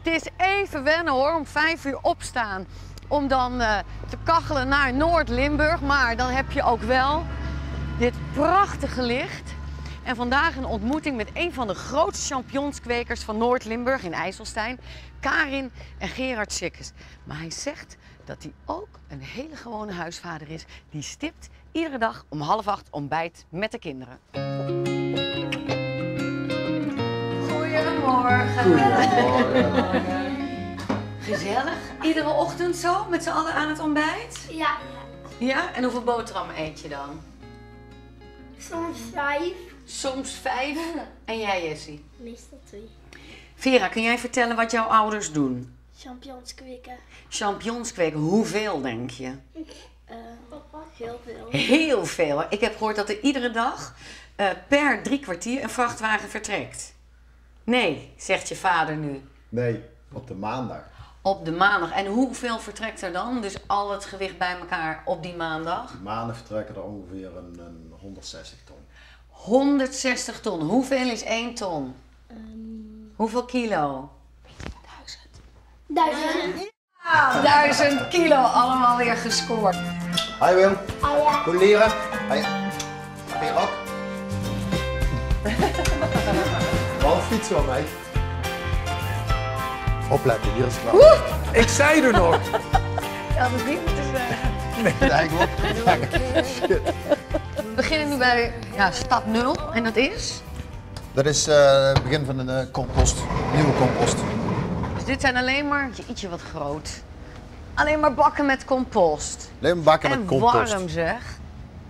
Het is even wennen hoor, om 5 uur opstaan. Om dan te kachelen naar Noord-Limburg. Maar dan heb je ook wel dit prachtige licht. En vandaag een ontmoeting met een van de grootste champignonskwekers van Noord-Limburg in IJsselstein. Karin en Gerard Sikkes. Maar hij zegt dat hij ook een hele gewone huisvader is. Die stipt iedere dag om 7:30 ontbijt met de kinderen. Goedemorgen. Goedemorgen. Gezellig. Iedere ochtend zo, met z'n allen aan het ontbijt? Ja. Ja? En hoeveel boterhammen eet je dan? Soms 5. Soms 5. En jij, Jessie? Meestal 2. Vera, kun jij vertellen wat jouw ouders doen? Champignons kweken. Champignons kweken, hoeveel denk je? Heel veel. Heel veel. Ik heb gehoord dat er iedere dag per 3 kwartier een vrachtwagen vertrekt. Nee, zegt je vader nu. Nee, op de maandag. Op de maandag. En hoeveel vertrekt er dan? Dus al het gewicht bij elkaar op die maandag? Die maandag vertrekken er ongeveer een 160 ton. 160 ton. Hoeveel is 1 ton? Hoeveel kilo? 1000. Ja, 1000 kilo. Allemaal weer gescoord. Hi Wil, Ah ja. goed leren. Hi. Heb je ook? Wel fietsen van mij. Opletten, hier is het klaar. Ik zei er nog. Ja, dat is niet te zeggen. Nee, eigenlijk wel. We beginnen nu bij stap 0. En dat is? Dat is het begin van een compost, nieuwe compost. Dus dit zijn alleen maar, ietsje wat groot. Alleen maar bakken met compost. Alleen maar bakken En met compost. warm zeg.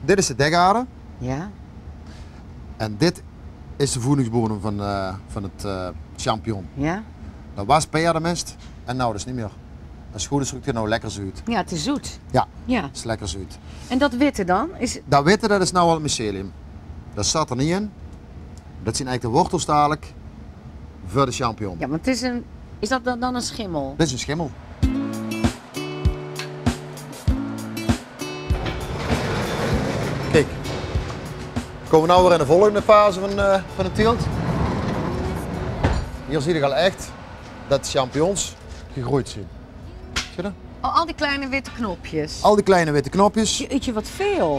Dit is de dekade Ja. en dit is de voedingsbodem van het champignon. Ja? Dat was paardenmest en nou dat is niet meer. Als het goed is, ruikt het nou lekker zoet. Ja, het is zoet. Ja, Ja. het is lekker zoet. En dat witte dan? Is... Dat witte, dat is nou al het mycelium. Dat zat er niet in. Dat zijn eigenlijk de wortels dadelijk voor de champignon. Ja, maar het is een... Is dat dan een schimmel? Dit is een schimmel. Kijk, komen we nou weer in de volgende fase van de teelt. Hier zie je al echt dat de champignons gegroeid zijn. Zie je dat? Oh, al die kleine witte knopjes. Al die kleine witte knopjes, Je eet je wat veel.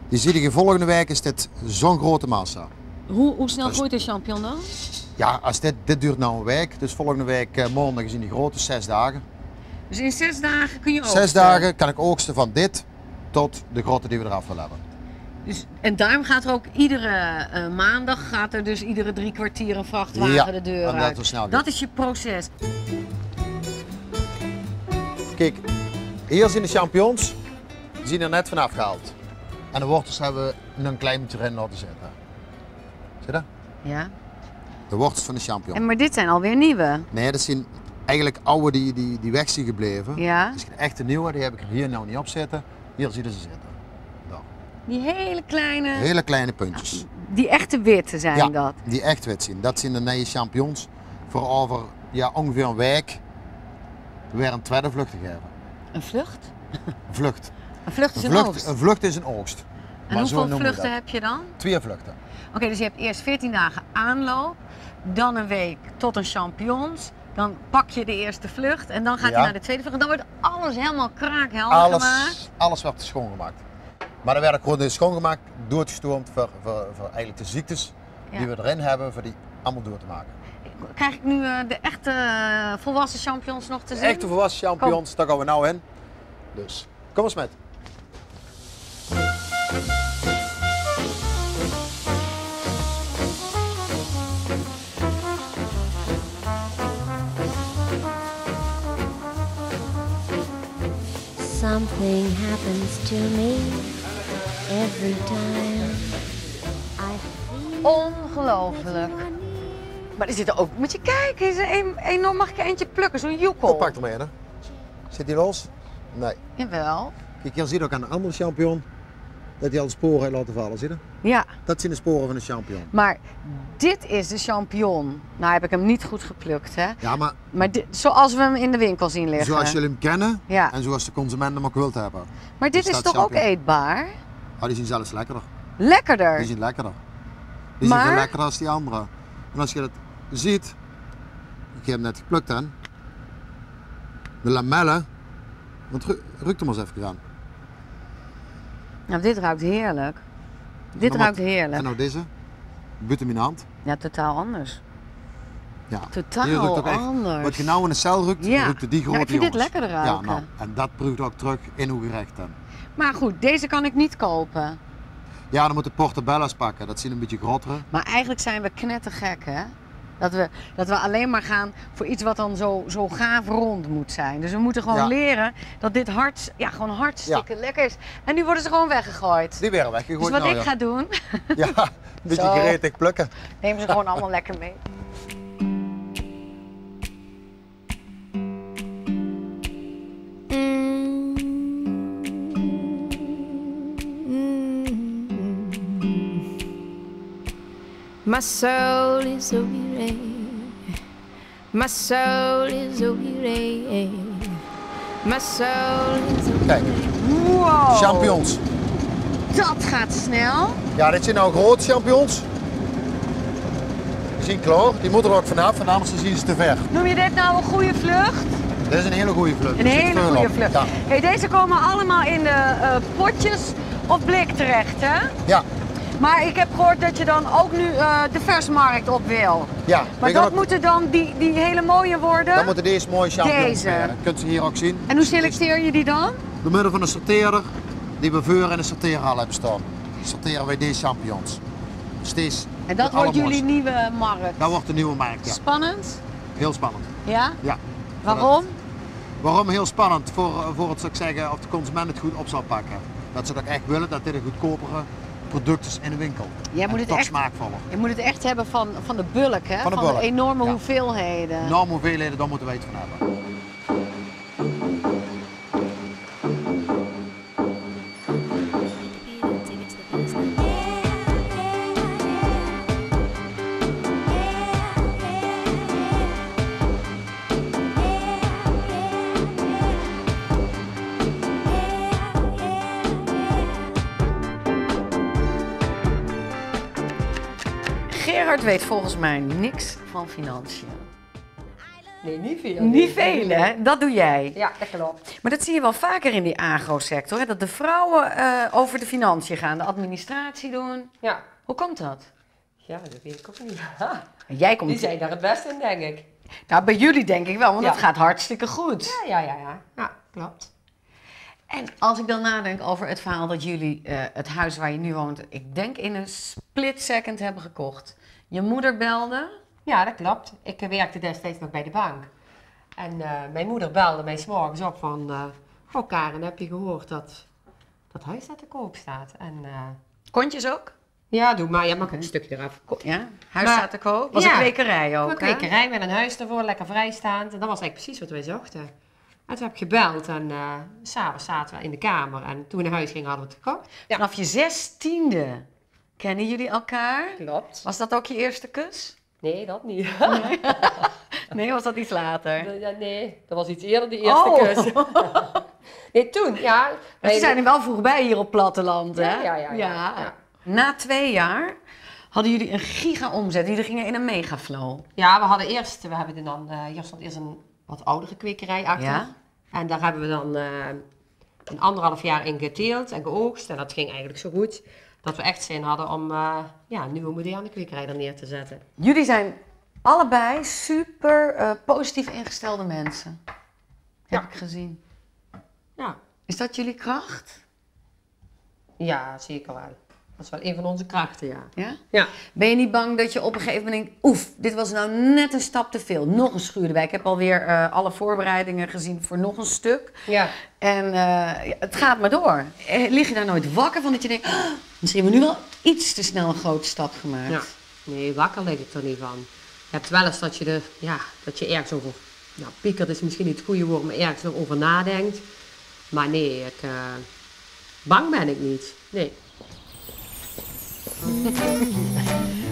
die zie je volgende week is dit zo'n grote massa. Hoe snel groeit een champignon dan? Ja, als dit duurt nou een week, dus volgende week maandag is in die grote 6 dagen. Dus in 6 dagen kun je oogsten? 6 dagen kan ik oogsten van dit tot de grotte die we eraf willen hebben. Dus, en daarom gaat er ook iedere maandag, gaat er dus iedere 3 kwartier een vrachtwagen Ja, de deur omdat uit. we snel Dat gaan. is je proces. Kijk, hier zijn de champignons, die zijn er net vanaf gehaald. En de wortels hebben we een klein beetje erin laten zitten. Zie je dat? Ja. De wortels van de champignon. Maar dit zijn alweer nieuwe. Nee, dat zijn eigenlijk oude die weg zijn gebleven. Ja. Dus een echte nieuwe, die heb ik er hier nou niet op zitten. Hier zie je ze zitten. Daar. Die hele kleine, Hele kleine puntjes. die echte witte zijn Ja, dat. die echt wit zijn. Dat zijn de nieuwe champignons voor over ongeveer een week weer een tweede vlucht te geven. Een vlucht? Een vlucht. Een vlucht is Een een vlucht, oogst. een vlucht is een oogst. En Maar zo hoeveel noemen we vluchten dat. heb je dan? 2 vluchten. Oké, dus je hebt eerst 14 dagen aanloop, dan een week tot een champignons. Dan pak je de eerste vlucht en dan gaat Ja. je naar de tweede vlucht. En dan wordt alles helemaal kraakhelder gemaakt. Alles werd schoongemaakt. Maar dan werd ook gewoon schoongemaakt, doorgestoomd voor eigenlijk de ziektes Ja. die we erin hebben, voor die allemaal door te maken. Krijg ik nu de echte volwassen champignons nog te zien? Echte volwassen champignons, daar gaan we nou in. Dus, kom eens met. Something happens to me every time I feel Ongelooflijk. Maar er zit er ook, moet je kijken, is er enorm, mag ik er eentje plukken, zo'n joekel? Pak er maar in, hè. Zit die los? Nee. Jawel. Kijk, hier zie je ook aan de andere champignon dat hij al de sporen heeft laten vallen, zie je? Ja, Dat zijn de sporen van de champignon. maar dit is de champignon. Nou heb ik hem niet goed geplukt, hè. Ja, maar Maar zoals we hem in de winkel zien liggen. zoals jullie hem kennen Ja. en zoals de consument hem ook wilt hebben. Maar dit Dus is dat toch ook champignon. eetbaar? Oh, die zijn zelfs lekkerder. Lekkerder. Die zijn lekkerder. Die zijn Maar- veel lekkerder als die andere. En als je dat ziet, Ik heb hem net geplukt aan. De lamellen. Want ruikt hem eens even aan. Nou, dit ruikt heerlijk. Dit ruikt heerlijk. En nou deze. Buut hem in de hand. Ja, totaal anders. Ja. Totaal Die ruikt ook echt. anders. Wat je nou in de cel ruikt, Ja. ruikt die grote Ja, ik vind dit jongens. lekkerder Ja, ruiken. nou, en dat proeft ook terug in uw gerecht dan. Maar goed, deze kan ik niet kopen. Ja, dan moeten portobello's pakken. Dat zien een beetje grotere. Maar eigenlijk zijn we knettergek, hè? Dat we alleen maar gaan voor iets wat dan zo gaaf rond moet zijn. Dus we moeten gewoon leren dat dit gewoon hartstikke lekker is. En nu worden ze gewoon weggegooid. Die werden weggegooid. Dus wat nou, ik ga doen, Ja, een beetje Zo. gretig plukken. neem ze gewoon allemaal lekker mee. My soul is a weary. My soul is a weary. My soul is a Kijk, Wow, champignons. dat gaat snel. Ja, dit zijn nou grote champignons. Die zien klaar. Die moeten er ook vanaf, want anders zien ze te ver. Noem je dit nou een goede vlucht? Dit is een hele goede vlucht. Een Er zit hele veel goede op. vlucht. Ja. Hey, deze komen allemaal in de potjes of blik terecht, hè? Ja, Maar ik heb gehoord dat je dan ook nu de versmarkt op wil. ja. Maar We gaan dat ook- moeten dan die hele mooie worden? Dan moeten deze mooie champignons Deze. werden. Dat kunt u hier ook zien. En hoe selecteer je die dan? Door middel van een sorteerder die we voor in de sorteerhal hebben staan. Sorteren wij deze champignons. Dus deze, En dat de wordt jullie allermooiste. nieuwe markt. Dat wordt de nieuwe markt, ja. Spannend? Heel spannend. Ja? Ja. Waarom? Waarom heel spannend? Voor het, zou ik zeggen, of de consument het goed op zal pakken. Dat ze dat echt willen, dat dit een goedkopere product is in de winkel. Jij En moet het toch echt- smaakvoller. Je moet het echt hebben van de bulk, hè? Van de bulk, enorme ja. hoeveelheden. Enorme hoeveelheden, daar moeten we iets van hebben. Gerard weet volgens mij niks van financiën. Nee, niet veel. Niet veel, hè? Dat doe jij. Ja, dat klopt. Maar dat zie je wel vaker in die agrosector, hè? Dat de vrouwen over de financiën gaan, de administratie doen. Ja. Hoe komt dat? Ja, dat weet ik ook niet. Jij komt... Die zijn daar het beste in, denk ik. Nou, bij jullie denk ik wel, want Ja. dat gaat hartstikke goed. Ja. Ja, klopt. En als ik dan nadenk over het verhaal dat jullie het huis waar je nu woont, ik denk in een split second hebben gekocht. Je moeder belde. Ja, dat klopt. Ik werkte destijds nog bij de bank. En mijn moeder belde mij 's morgens op van... Goh, Karen, heb je gehoord dat dat huis dat te koop staat? En Kontjes ook? ja, doe maar. Ja, mag een stukje eraf. Ja, huis Maar- staat te koop. Was Ja. een kwekerij ook, Een kwekerij met een huis ervoor, lekker vrijstaand. En dat was eigenlijk precies wat wij zochten. En toen heb ik gebeld en s'avonds zaten we in de kamer. En toen we naar huis gingen hadden we het gekocht. Ja. Vanaf je 16e kennen jullie elkaar? Klopt. Was dat ook je eerste kus? Nee, dat niet. Nee, was dat iets later? Ja, nee, dat was iets eerder, die eerste Oh. kus. Nee, toen, ja. Maar ze zijn er wel vroeg bij hier op platteland, hè? Ja. Na 2 jaar hadden jullie een giga-omzet. Jullie gingen in een megaflow. Ja, we hebben dan, hier stond eerst een wat oudere kwekerij achter. Ja. En daar hebben we dan een 1,5 jaar in geteeld en geoogst. En dat ging eigenlijk zo goed dat we echt zin hadden om een nieuwe moderne kwekerij er neer te zetten. Jullie zijn allebei super positief ingestelde mensen. Heb ik gezien. Ja. Is dat jullie kracht? Ja, zeker wel. Dat is wel een van onze krachten, ja. Ja? Ja. Ben je niet bang dat je op een gegeven moment denkt, oef, dit was nou net een stap te veel. Nog een schuur erbij. Ik heb alweer alle voorbereidingen gezien voor nog een stuk. Ja. En het gaat maar door. Lig je daar nooit wakker van dat je denkt, "Ah, misschien hebben we nu wel iets te snel een grote stap gemaakt. Ja. Nee, wakker lig ik er niet van. Je hebt wel eens dat je, dat je ergens over, nou, piekert is misschien niet het goede woord, maar ergens over nadenkt. Maar nee, bang ben ik niet. Nee.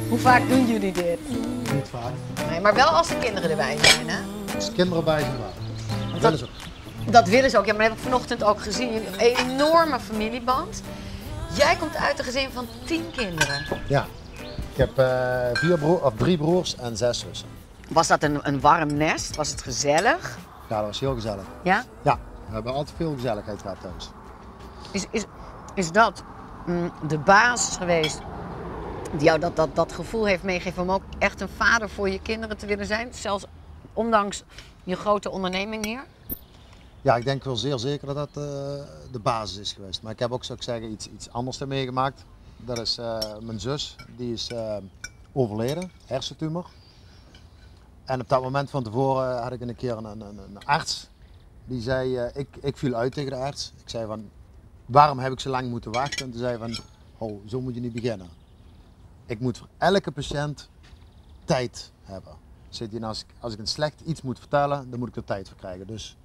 Hoe vaak doen jullie dit? Niet vaak. Nee, maar wel als de kinderen erbij zijn, hè? Als de kinderen bij zijn wel. Dat is ook. Dat willen ze ook. Ja, maar dat heb ik vanochtend ook gezien. Een enorme familieband. Jij komt uit een gezin van 10 kinderen. Ja. Ik heb 3 broers en 6 zussen. Was dat een warm nest? Was het gezellig? Ja, dat was heel gezellig. Ja? Ja, we hebben altijd veel gezelligheid gehad thuis. Is dat de basis geweest die jou dat gevoel heeft meegegeven om ook echt een vader voor je kinderen te willen zijn? Zelfs ondanks je grote onderneming hier? Ja, ik denk wel zeer zeker dat dat de basis is geweest. Maar ik heb ook, zou ik zeggen, iets anders ermee gemaakt. Dat is mijn zus, die is overleden, hersentumor. En op dat moment van tevoren had ik een keer een arts. Die zei, ik viel uit tegen de arts. Ik zei van, waarom heb ik zo lang moeten wachten? En toen zei hij van, oh, zo moet je niet beginnen. Ik moet voor elke patiënt tijd hebben. Zit je, als ik een slecht iets moet vertellen, dan moet ik er tijd voor krijgen. Dus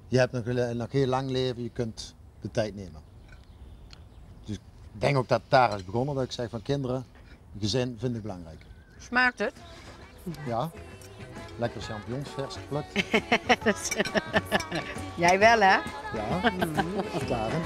je hebt nog heel lang leven, je kunt de tijd nemen. Dus ik denk ook dat het daar is begonnen, dat ik zeg van kinderen, gezin vind ik belangrijk. Smaakt het? Ja, lekker champignons, vers geplukt. Jij wel, hè? Ja, staren.